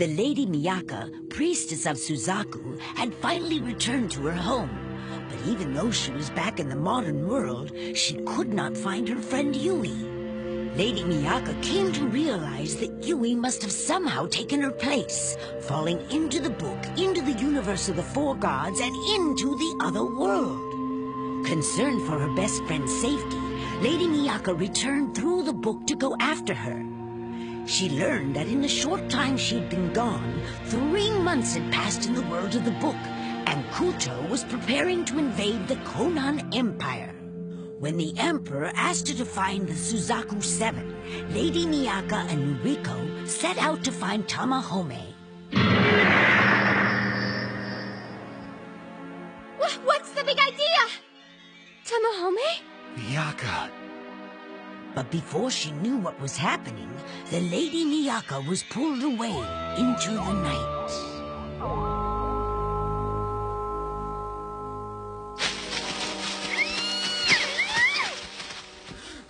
The Lady Miaka, Priestess of Suzaku, had finally returned to her home. But even though she was back in the modern world, she could not find her friend Yuugi. Lady Miaka came to realize that Yuugi must have somehow taken her place, falling into the book, into the universe of the four gods, and into the other world. Concerned for her best friend's safety, Lady Miaka returned through the book to go after her. She learned that in the short time she'd been gone, 3 months had passed in the world of the book, and Kutou was preparing to invade the Conan Empire. When the Emperor asked her to find the Suzaku 7, Lady Miaka and Nuriko set out to find Tamahome. What's the big idea? Tamahome? Miaka. But before she knew what was happening, the Lady Miaka was pulled away into the night.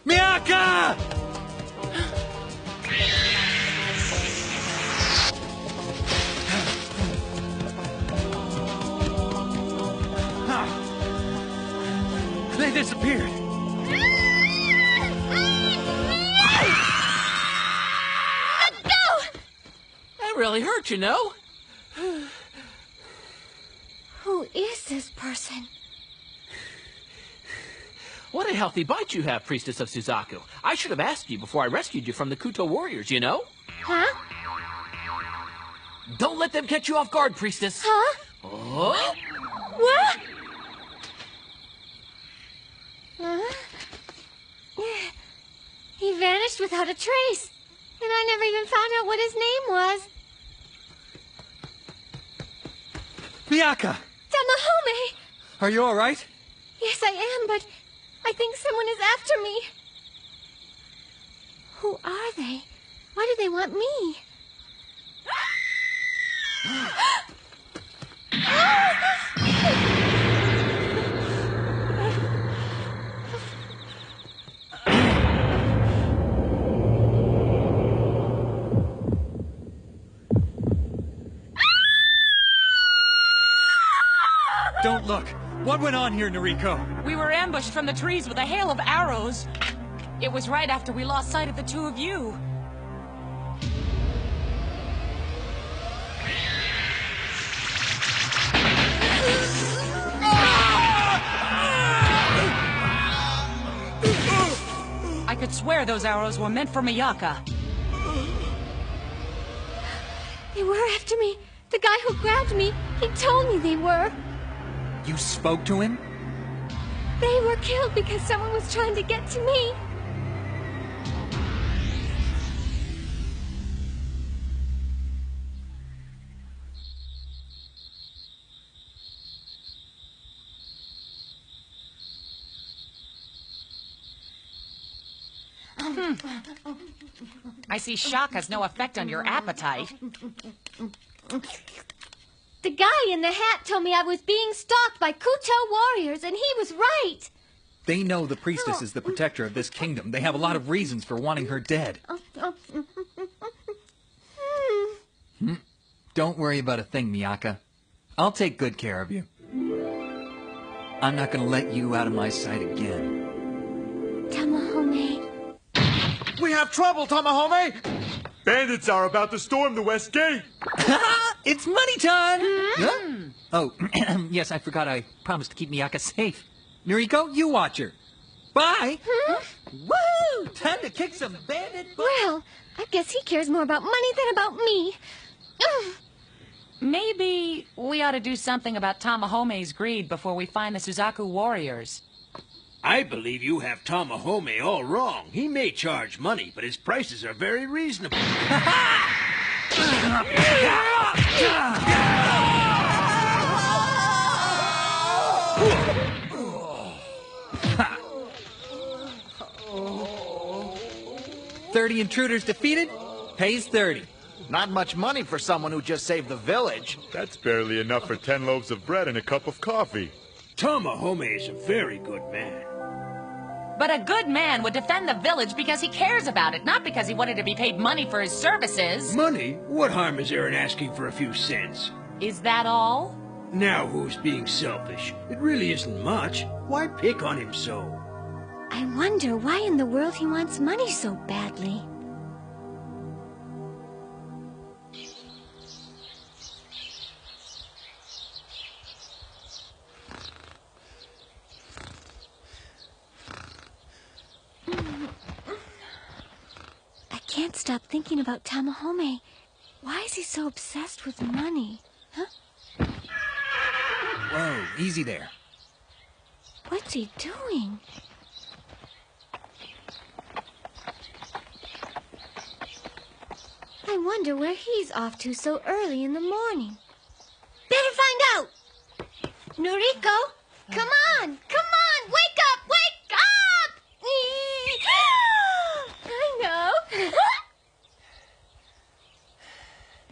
Miaka! They disappeared. Really hurt, you know? Who is this person? What a healthy bite you have, Priestess of Suzaku. I should have asked you before I rescued you from the Kutou warriors, you know? Huh? Don't let them catch you off guard, Priestess. Huh? Oh? What? He vanished without a trace. And I never even found out what his name was. Miaka! Tamahome! Are you all right? Yes, I am, but I think someone is after me. Who are they? Why do they want me? Don't look. What went on here, Nuriko? We were ambushed from the trees with a hail of arrows. It was right after we lost sight of the two of you. I could swear those arrows were meant for Miaka. They were after me. The guy who grabbed me, he told me they were. You spoke to him? They were killed because someone was trying to get to me. I see shock has no effect on your appetite. The guy in the hat told me I was being stalked by Kutou warriors, and he was right. They know the priestess is the protector of this kingdom. They have a lot of reasons for wanting her dead. Don't worry about a thing, Miaka. I'll take good care of you. I'm not going to let you out of my sight again. Tamahome. We have trouble, Tamahome! Bandits are about to storm the west gate. It's money time! Huh? Oh, yes, I forgot I promised to keep Miaka safe. Nuriko, you watch her. Bye! Woo! Time to kick some bandit butt. Well, I guess he cares more about money than about me. Maybe we ought to do something about Tamahome's greed before we find the Suzaku warriors. I believe you have Tamahome all wrong. He may charge money, but his prices are very reasonable. 30 intruders defeated, pays 30. Not much money for someone who just saved the village. That's barely enough for 10 loaves of bread and a cup of coffee. Tamahome is a very good man. But a good man would defend the village because he cares about it, not because he wanted to be paid money for his services. Money? What harm is there in asking for a few cents? Is that all? Now who's being selfish? It really isn't much. Why pick on him so? I wonder why in the world he wants money so badly. I can't stop thinking about Tamahome. Why is he so obsessed with money? Huh? Whoa, easy there. What's he doing? I wonder where he's off to so early in the morning. Better find out! Nuriko, come on! Come on! Wake up! Wake up! I know.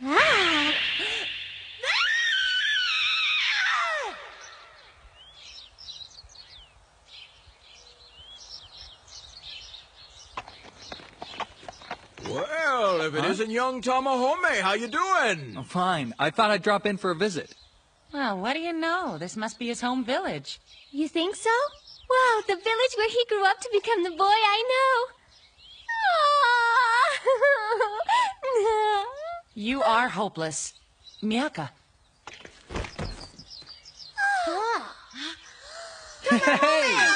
Ah! Well, if it isn't young Tamahome, how you doing? I'm fine. I thought I'd drop in for a visit. Well, what do you know? This must be his home village. You think so? Wow, the village where he grew up to become the boy I know. Aww. You are hopeless. Miaka. Hey!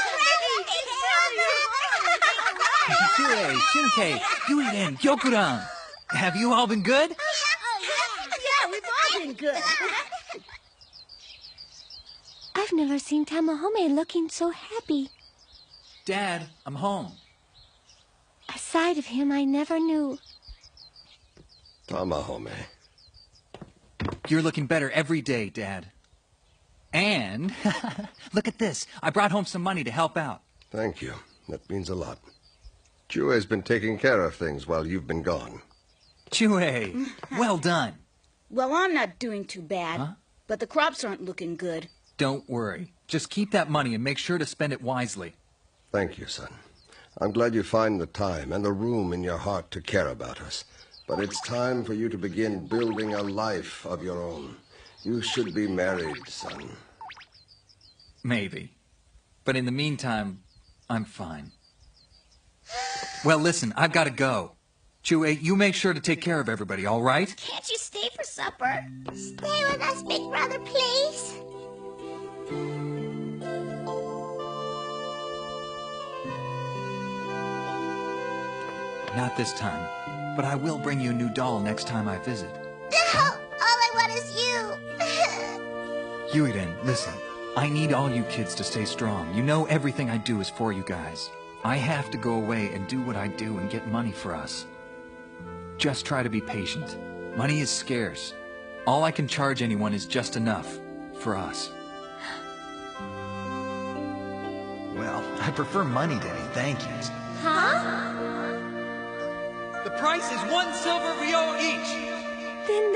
Chichiri, Shunkei, Yuugi, Gyokuran. Have you all been good? Yeah, we've all been good. I've never seen Tamahome looking so happy. Dad, I'm home. A side of him I never knew. Tamahome. You're looking better every day, Dad. And, look at this. I brought home some money to help out. Thank you. That means a lot. Chue's been taking care of things while you've been gone. Chue, well done. Well, I'm not doing too bad, Huh? but the crops aren't looking good. Don't worry. Just keep that money and make sure to spend it wisely. Thank you, son. I'm glad you find the time and the room in your heart to care about us. But it's time for you to begin building a life of your own. You should be married, son. Maybe. But in the meantime, I'm fine. Well, listen, I've got to go. Chue, you make sure to take care of everybody, all right? Can't you stay for supper? Stay with us, big brother, please. Not this time. But I will bring you a new doll next time I visit. All I want is you. Yuugi, listen. I need all you kids to stay strong. You know everything I do is for you guys. I have to go away and do what I do and get money for us. Just try to be patient. Money is scarce. All I can charge anyone is just enough for us. Well, I prefer money to any thank yous. Huh? The price is 1 silver ryo each. Then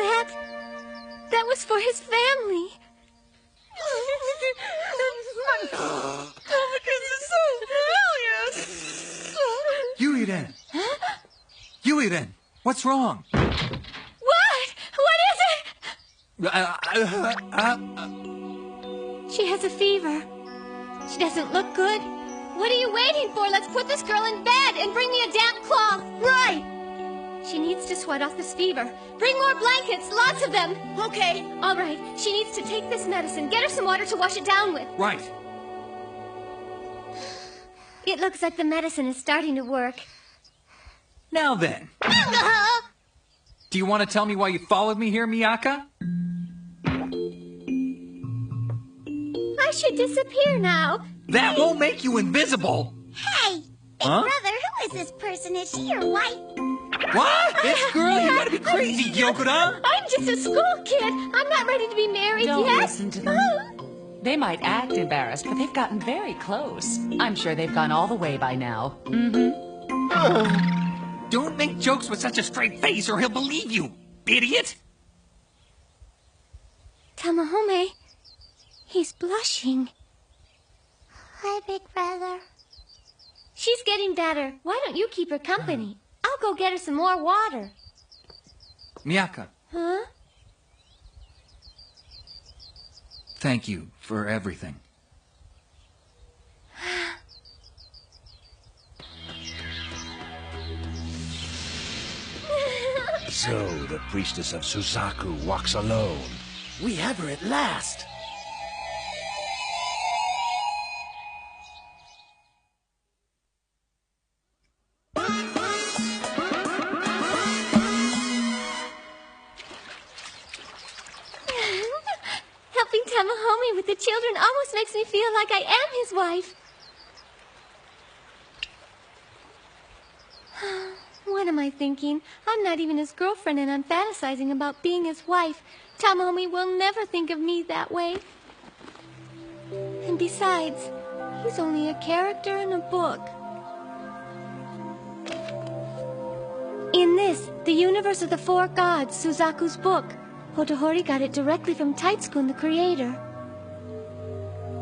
that was for his family. This is so brilliant. Yuugi, Yuugi, what's wrong? What? What is it? She has a fever. She doesn't look good. What are you waiting for? Let's put this girl in bed and bring me a damp cloth. Right. She needs to sweat off this fever. Bring more blankets, lots of them. Okay. All right. She needs to take this medicine. Get her some water to wash it down with. Right. It looks like the medicine is starting to work. Now then. Do you want to tell me why you followed me here, Miaka? I should disappear now. That won't make you invisible. Hey, big brother, who is this person? Is she your wife? What? This girl? You gotta be crazy, Gyokuran. I'm just a school kid. I'm not ready to be married Don't yet. listen to them. They might act embarrassed, but they've gotten very close. I'm sure they've gone all the way by now. Don't make jokes with such a straight face or he'll believe you, idiot. Tamahome, he's blushing. Hi, big brother. She's getting better. Why don't you keep her company? I'll go get her some more water. Miaka. Huh? Thank you for everything. So, the Priestess of Suzaku walks alone. We have her at last. Helping Tamahome with the children almost makes me feel like I am his wife. What am I thinking? I'm not even his girlfriend and I'm fantasizing about being his wife. Tamahome will never think of me that way. And besides, he's only a character in a book. In this, The Universe of the Four Gods, Suzaku's book, Hotohori got it directly from Taitsukun, the creator.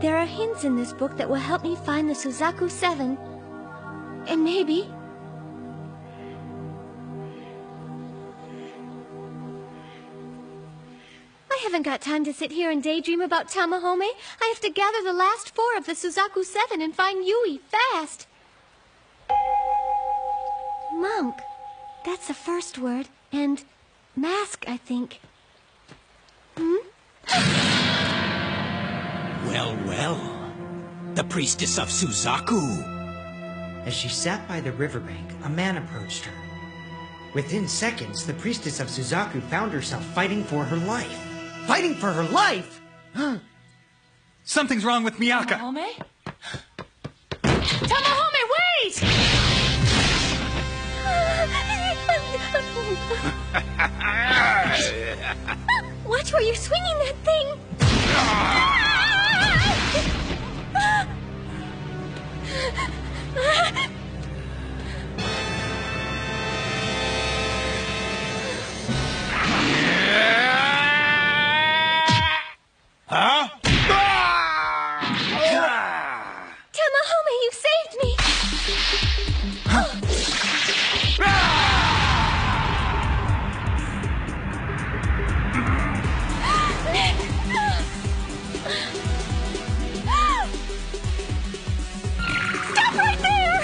There are hints in this book that will help me find the Suzaku 7. And maybe... I haven't got time to sit here and daydream about Tamahome. I have to gather the last 4 of the Suzaku 7 and find Yui fast. Monk. That's the first word. And mask, I think. Well, well. The Priestess of Suzaku. As she sat by the riverbank, a man approached her. Within seconds, the Priestess of Suzaku found herself fighting for her life. Fighting for her life? Something's wrong with Miaka. Tamahome? Tamahome, wait! Watch where you're swinging that thing! Huh? Tamahome, you saved me! Stop right there!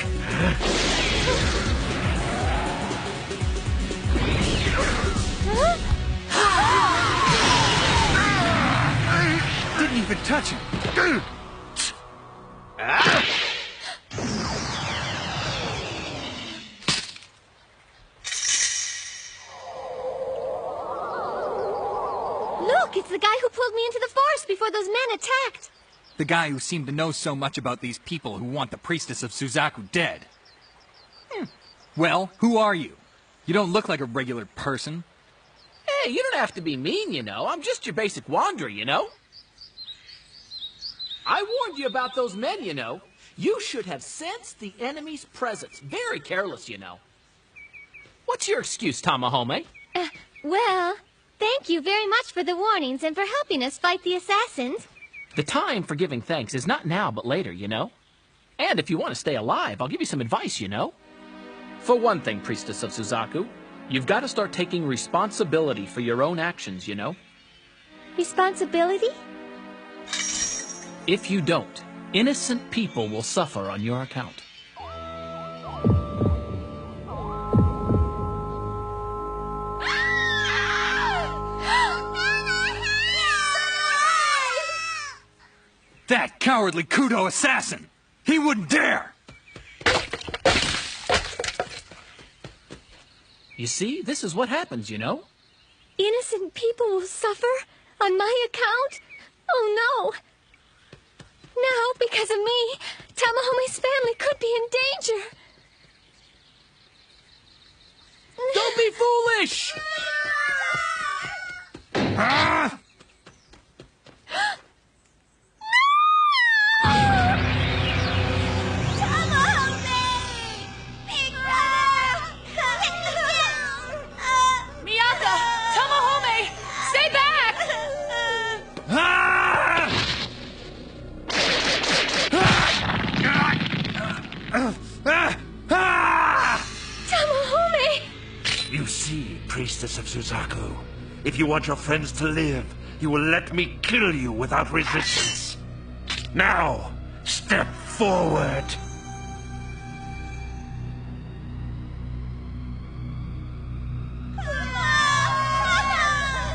Didn't even touch him. Look, it's the guy who pulled me into the forest before those men attacked. The guy who seemed to know so much about these people who want the Priestess of Suzaku dead. Well, who are you? You don't look like a regular person. Hey, you don't have to be mean, you know. I'm just your basic wanderer, you know. I warned you about those men, you know. You should have sensed the enemy's presence. Very careless, you know. What's your excuse, Tamahome? Well, thank you very much for the warnings and for helping us fight the assassins. The time for giving thanks is not now, but later, you know. And if you want to stay alive, I'll give you some advice, you know. For one thing, Priestess of Suzaku, you've got to start taking responsibility for your own actions, you know. Responsibility? If you don't, innocent people will suffer on your account. That cowardly Kutou assassin! He wouldn't dare! You see, this is what happens, you know. Innocent people will suffer on my account? Oh, no. Now, because of me, Tamahome's family could be in danger. Don't be foolish! Ah! Miaka! Tamahome! Stay back! Ah! of Suzaku. If you want your friends to live, you will let me kill you without resistance. Now, step forward.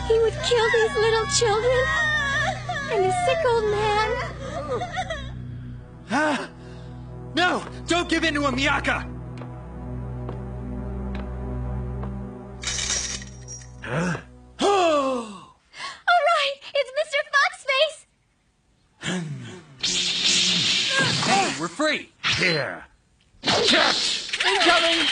He would kill these little children and a sick old man. No! Don't give in to him, Miaka! Huh? All right, it's Mr. Foxface! Hey, we're free! Here. Catch! Incoming!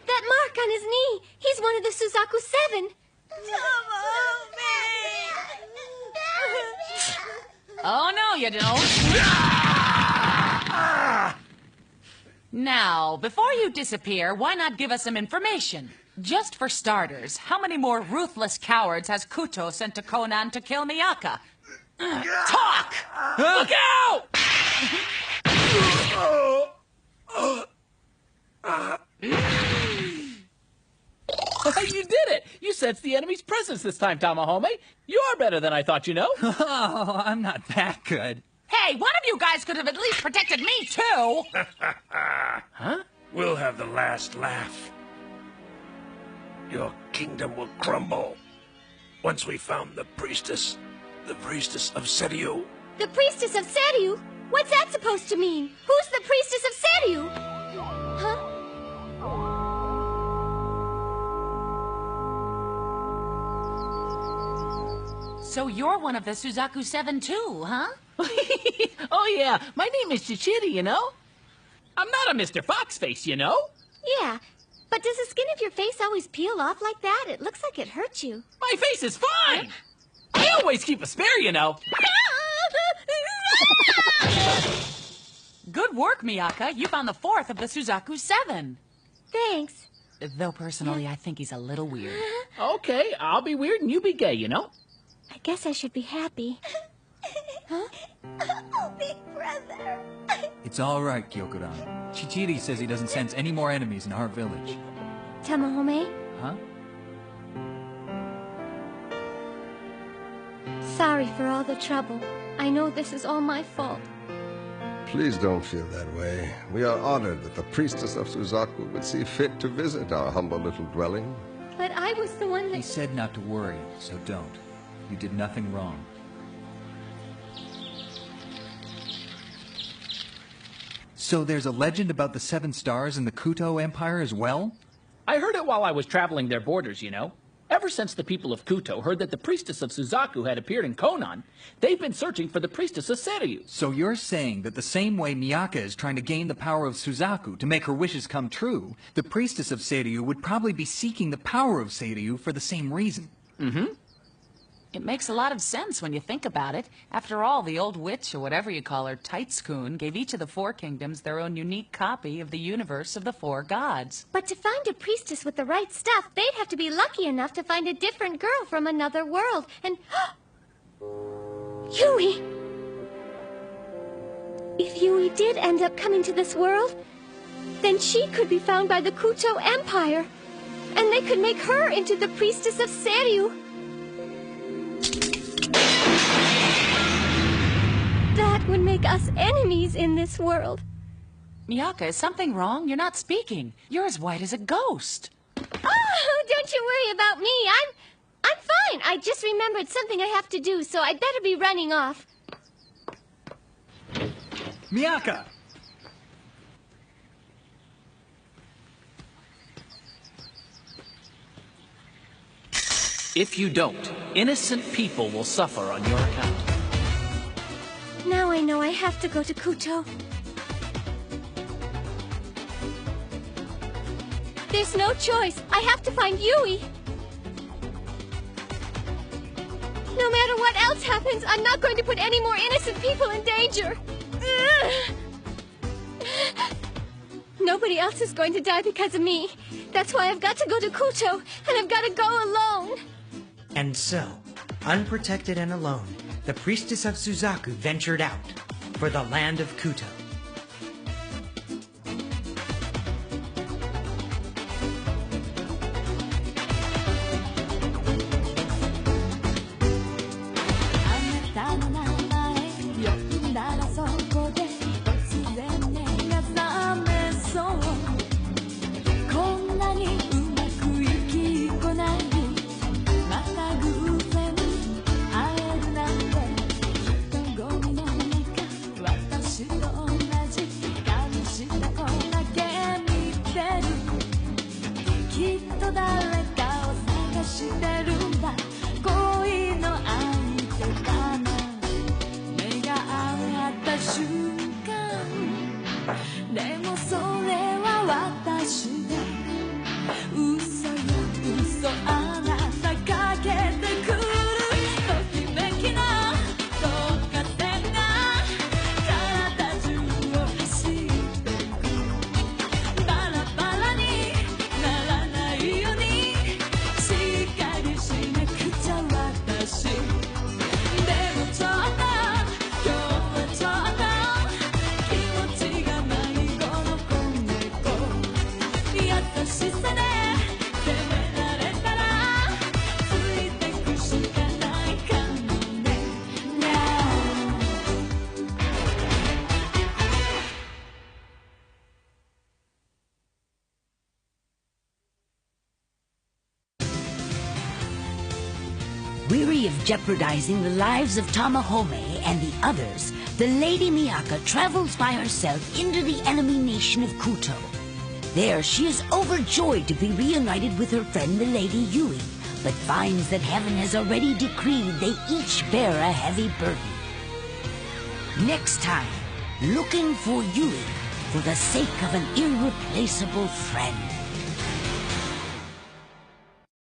That mark on his knee, he's one of the Suzaku 7. Oh, no, you don't. Now, before you disappear, why not give us some information? Just for starters, how many more ruthless cowards has Kutou sent to Conan to kill Miaka? Talk! Look out! You did it! You sensed the enemy's presence this time, Tamahome. You are better than I thought, you know. Oh, I'm not that good. Hey, one of you guys could have at least protected me, too! Huh? We'll have the last laugh. Your kingdom will crumble once we found the Priestess of Seiryu. The Priestess of Seiryu? What's that supposed to mean? Who's the Priestess of Seiryu? Huh? So you're one of the Suzaku 7 too, huh? Oh yeah, my name is Chichiri, you know? I'm not a Mr. Foxface, you know? Yeah, but does the skin of your face always peel off like that? It looks like it hurt you. My face is fine! I always keep a spare, you know. Good work, Miaka. You found the 4th of the Suzaku 7. Thanks. Though personally, I think he's a little weird. Okay, I'll be weird and you be gay, you know? I guess I should be happy. Huh? Oh, big brother. It's all right, Kyokuran. Chichiri says he doesn't sense any more enemies in our village. Tamahome? Huh? Sorry for all the trouble. I know this is all my fault. Please don't feel that way. We are honored that the Priestess of Suzaku would see fit to visit our humble little dwelling. But I was the one that... He said not to worry, so don't. You did nothing wrong. So there's a legend about the 7 stars in the Kutou Empire as well? I heard it while I was traveling their borders, you know. Ever since the people of Kutou heard that the Priestess of Suzaku had appeared in Conan, they've been searching for the Priestess of Seiryu. So you're saying that the same way Miaka is trying to gain the power of Suzaku to make her wishes come true, the Priestess of Seiryu would probably be seeking the power of Seiryu for the same reason? Mm-hmm. It makes a lot of sense when you think about it. After all, the old witch, or whatever you call her, Taitsukun, gave each of the 4 kingdoms their own unique copy of the universe of the 4 gods. But to find a priestess with the right stuff, they'd have to be lucky enough to find a different girl from another world. And... Yui! If Yui did end up coming to this world, then she could be found by the Kutou Empire. And they could make her into the Priestess of Seiryu. That would make us enemies in this world. Miaka, is something wrong? You're not speaking. You're as white as a ghost. Oh, don't you worry about me. I'm fine. I just remembered something I have to do, so I'd better be running off. Miaka! If you don't, innocent people will suffer on your account. Now I know I have to go to Kutou. There's no choice. I have to find Yui. No matter what else happens, I'm not going to put any more innocent people in danger. Nobody else is going to die because of me. That's why I've got to go to Kutou, and I've got to go alone. And so, unprotected and alone, the Priestess of Suzaku ventured out for the land of Kutou. Weary of jeopardizing the lives of Tamahome and the others, the Lady Miaka travels by herself into the enemy nation of Kutou. There, she is overjoyed to be reunited with her friend, the Lady Yui, but finds that heaven has already decreed they each bear a heavy burden. Next time, looking for Yui for the sake of an irreplaceable friend.